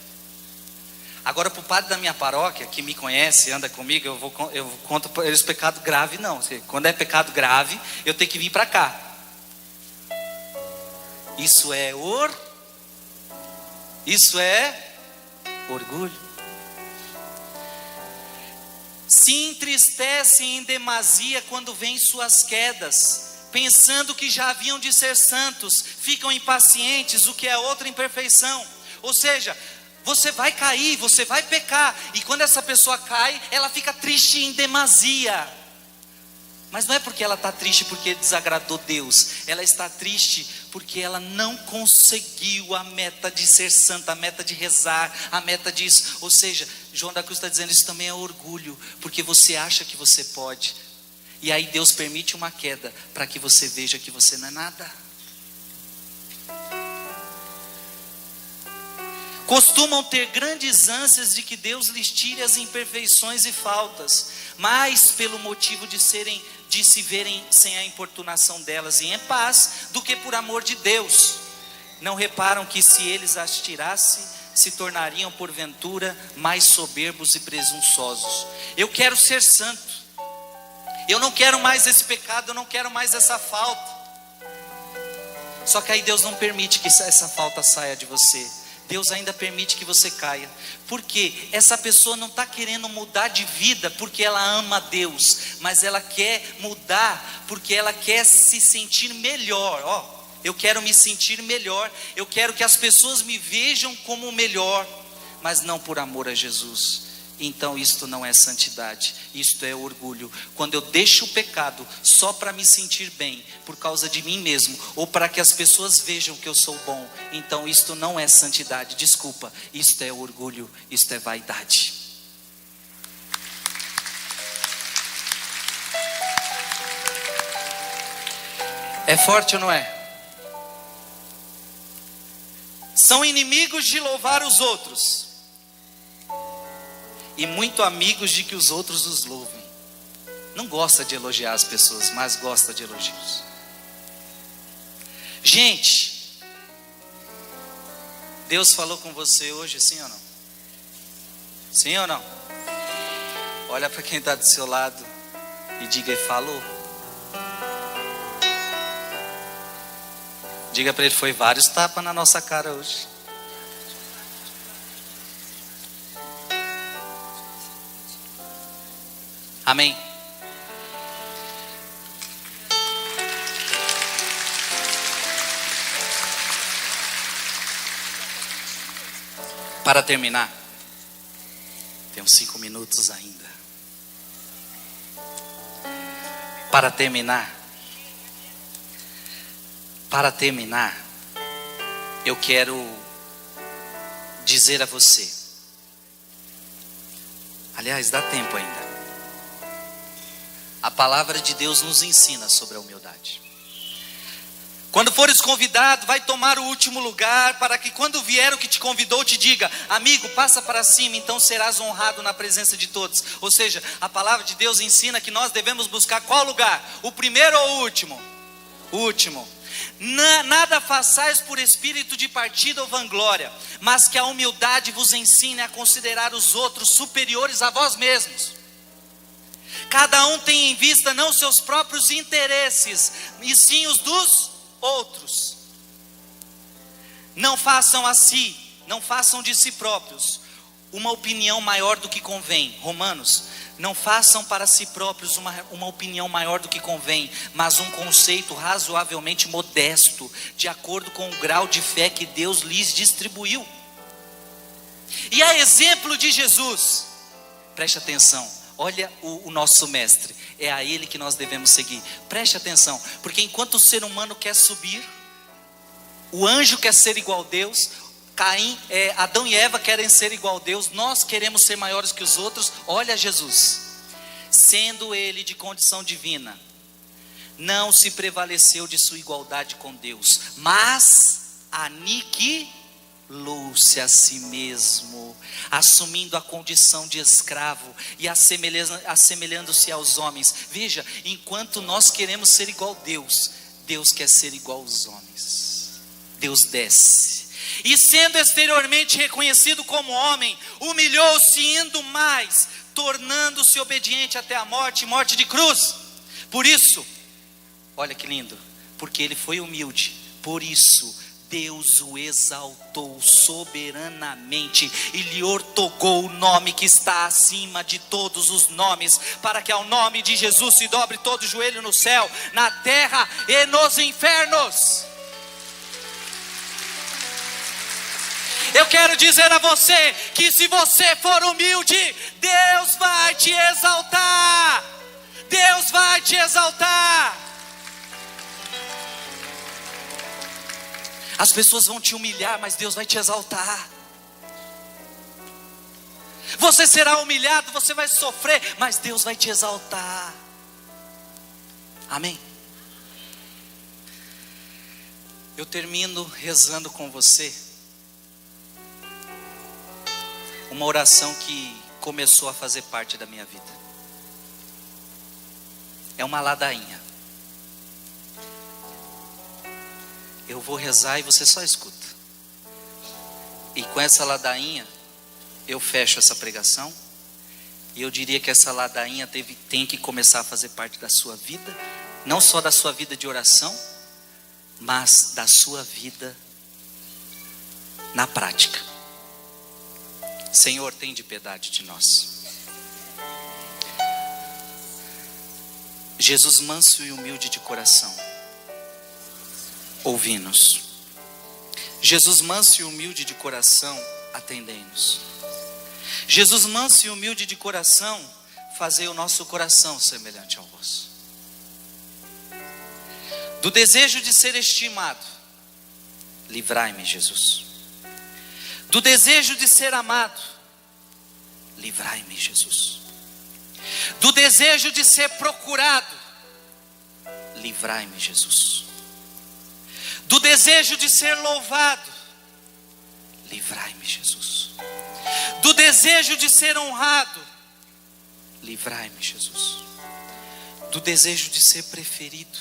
Agora para o padre da minha paróquia, que me conhece, anda comigo, eu conto para eles pecado grave não. Quando é pecado grave, eu tenho que vir para cá. Isso é orgulho. Se entristecem em demasia quando veem suas quedas, pensando que já haviam de ser santos, ficam impacientes, o que é outra imperfeição. Ou seja, você vai cair, você vai pecar, e quando essa pessoa cai, ela fica triste em demasia. Mas não é porque ela está triste porque desagradou Deus, ela está triste porque ela não conseguiu a meta de ser santa, a meta de rezar, a meta disso. Ou seja, João da Cruz está dizendo, isso também é orgulho, porque você acha que você pode, e aí Deus permite uma queda, para que você veja que você não é nada. Costumam ter grandes ânsias de que Deus lhes tire as imperfeições e faltas, mais pelo motivo de se verem sem a importunação delas e em paz, do que por amor de Deus. Não reparam que se eles as tirassem, se tornariam porventura mais soberbos e presunçosos. Eu quero ser santo, eu não quero mais esse pecado, eu não quero mais essa falta. Só que aí Deus não permite que essa falta saia de você. Deus ainda permite que você caia. Porque essa pessoa não está querendo mudar de vida porque ela ama Deus, mas ela quer mudar porque ela quer se sentir melhor. Eu quero me sentir melhor, eu quero que as pessoas me vejam como o melhor, mas não por amor a Jesus. Então isto não é santidade, isto é orgulho. Quando eu deixo o pecado só para me sentir bem, por causa de mim mesmo, ou para que as pessoas vejam que eu sou bom, então isto não é santidade, desculpa, isto é orgulho, isto é vaidade. É forte ou não é? São inimigos de louvar os outros, e muito amigos de que os outros os louvem. Não gosta de elogiar as pessoas, mas gosta de elogios. Gente, Deus falou com você hoje, sim ou não? Sim ou não? Olha para quem está do seu lado e diga, falou. Diga para ele, foi vários tapas na nossa cara hoje. Amém. Para terminar, tem uns 5 minutos ainda. Para terminar, eu quero dizer a você. Aliás, dá tempo ainda. A palavra de Deus nos ensina sobre a humildade. Quando fores convidado, vai tomar o último lugar, para que quando vier o que te convidou te diga, amigo, passa para cima, então serás honrado na presença de todos. Ou seja, a palavra de Deus ensina que nós devemos buscar qual lugar? O primeiro ou o último? O último. Nada façais por espírito de partida ou vanglória, mas que a humildade vos ensine a considerar os outros superiores a vós mesmos. Cada um tem em vista não seus próprios interesses, e sim os dos outros. Não façam a si, não façam de si próprios uma opinião maior do que convém. Romanos, não façam para si próprios uma opinião maior do que convém, mas um conceito razoavelmente modesto, de acordo com o grau de fé que Deus lhes distribuiu. E a exemplo de Jesus, preste atenção, olha o nosso mestre, é a ele que nós devemos seguir. Preste atenção, porque enquanto o ser humano quer subir, o anjo quer ser igual a Deus, Adão e Eva querem ser igual a Deus, nós queremos ser maiores que os outros. Olha Jesus, sendo ele de condição divina, não se prevaleceu de sua igualdade com Deus, mas aniquilou-se a si mesmo, assumindo a condição de escravo e assemelhando-se aos homens. Veja, enquanto nós queremos ser igual a Deus, Deus quer ser igual aos homens. Deus desce, e sendo exteriormente reconhecido como homem, humilhou-se indo mais, tornando-se obediente até a morte, morte de cruz. Por isso, olha que lindo, porque ele foi humilde, por isso Deus o exaltou soberanamente e lhe outorgou o nome que está acima de todos os nomes, para que ao nome de Jesus se dobre todo o joelho no céu, na terra e nos infernos. Eu quero dizer a você que se você for humilde, Deus vai te exaltar. Deus vai te exaltar. As pessoas vão te humilhar, mas Deus vai te exaltar. Você será humilhado, você vai sofrer, mas Deus vai te exaltar. Amém? Eu termino rezando com você uma oração que começou a fazer parte da minha vida. É uma ladainha. Eu vou rezar e você só escuta. E com essa ladainha eu fecho essa pregação. E eu diria que essa ladainha tem que começar a fazer parte da sua vida, não só da sua vida de oração, mas da sua vida na prática. Senhor, tem de piedade de nós. Jesus manso e humilde de coração, ouvi-nos. Jesus manso e humilde de coração, atendei-nos. Jesus manso e humilde de coração, fazei o nosso coração semelhante ao vosso. Do desejo de ser estimado, livrai-me, Jesus. Do desejo de ser amado, livrai-me, Jesus. Do desejo de ser procurado, livrai-me, Jesus. Do desejo de ser louvado, livrai-me, Jesus. Do desejo de ser honrado, livrai-me, Jesus. Do desejo de ser preferido,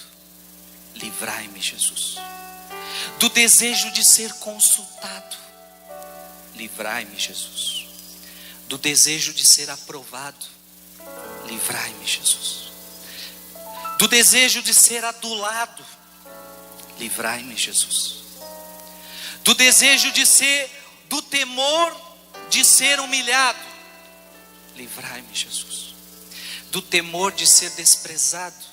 livrai-me, Jesus. Do desejo de ser consultado, livrai-me, Jesus. Do desejo de ser aprovado, livrai-me, Jesus. Do desejo de ser adulado, livrai-me, Jesus. Do desejo de ser, do temor de ser humilhado, livrai-me, Jesus. Do temor de ser desprezado,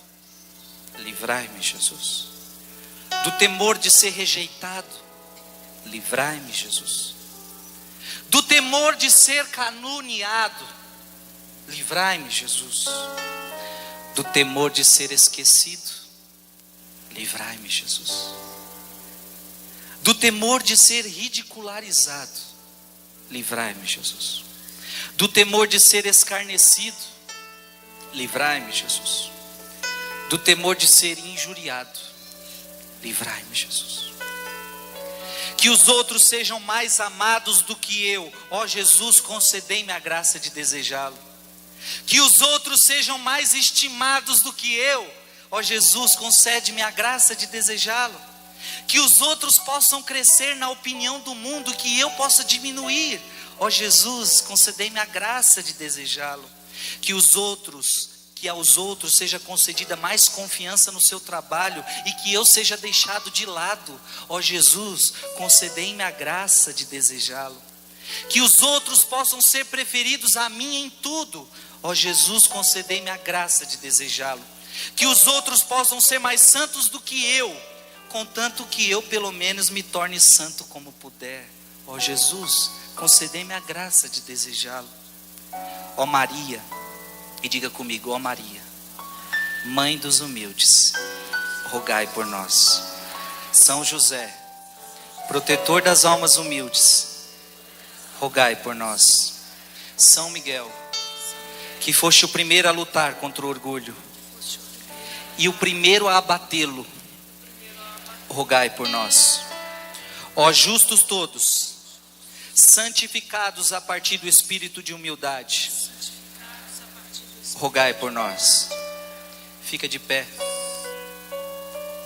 livrai-me, Jesus. Do temor de ser rejeitado, livrai-me, Jesus. Do temor de ser caluniado, livrai-me, Jesus. Do temor de ser esquecido, livrai-me, Jesus. Do temor de ser ridicularizado, livrai-me, Jesus. Do temor de ser escarnecido, livrai-me, Jesus. Do temor de ser injuriado, livrai-me, Jesus. Que os outros sejam mais amados do que eu, ó Jesus, concedei-me a graça de desejá-lo. Que os outros sejam mais estimados do que eu, ó Jesus, concede-me a graça de desejá-lo. Que os outros possam crescer na opinião do mundo, que eu possa diminuir, ó Jesus, concedei-me a graça de desejá-lo. Que aos outros seja concedida mais confiança no seu trabalho e que eu seja deixado de lado. Ó Jesus, concedei-me a graça de desejá-lo. Que os outros possam ser preferidos a mim em tudo. Ó Jesus, concedei-me a graça de desejá-lo. Que os outros possam ser mais santos do que eu, contanto que eu pelo menos me torne santo como puder. Ó Jesus, concedei-me a graça de desejá-lo. Ó Maria, e diga comigo, ó Maria, Mãe dos humildes, rogai por nós. São José, protetor das almas humildes, rogai por nós. São Miguel, que foste o primeiro a lutar contra o orgulho e o primeiro a abatê-lo, rogai por nós. Ó justos todos, santificados a partir do espírito de humildade, rogai por nós. Fica de pé.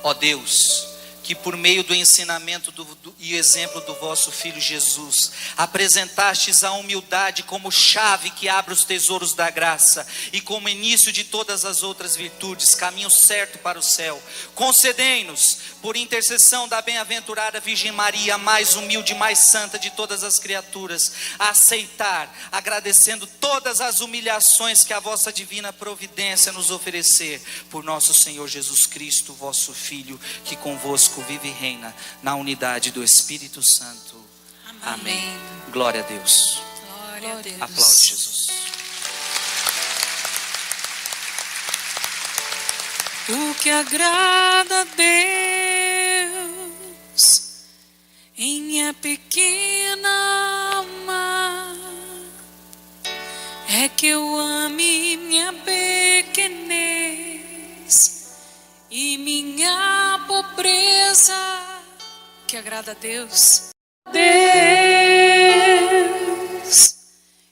Ó Deus, que por meio do ensinamento e exemplo do vosso Filho Jesus, apresentastes a humildade como chave que abre os tesouros da graça, e como início de todas as outras virtudes, caminho certo para o céu. Concedei-nos, por intercessão da bem-aventurada Virgem Maria, a mais humilde e mais santa de todas as criaturas, a aceitar, agradecendo todas as humilhações que a vossa divina providência nos oferecer, por nosso Senhor Jesus Cristo, vosso Filho, que convosco vive e reina na unidade do Espírito Santo. Amém. Glória a Deus. Glória a Deus. Aplaude Jesus. O que agrada a Deus em minha pequena alma é que eu ame minha pequenez e minha pobreza. Que agrada a Deus. Deus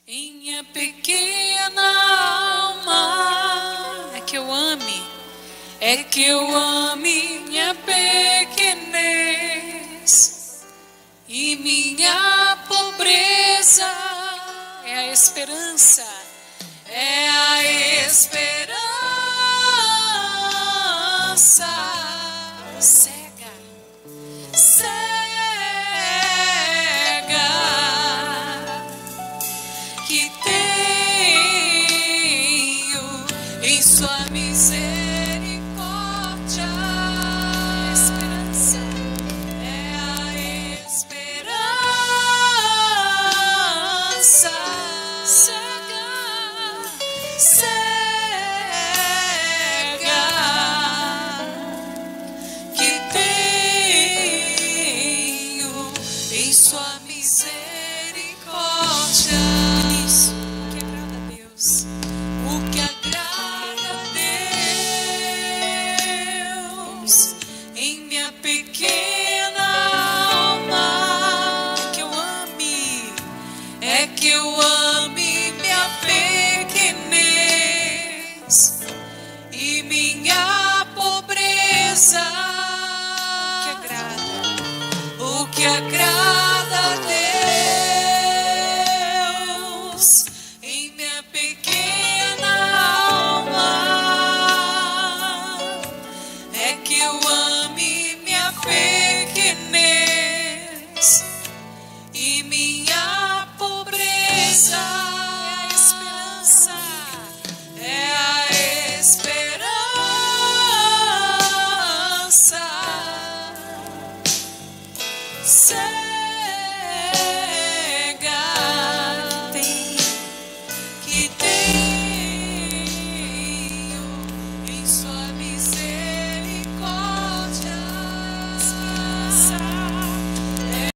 em minha pequena alma é que eu ame. É que eu ame minha pequenez e minha pobreza. É a esperança. É a esperança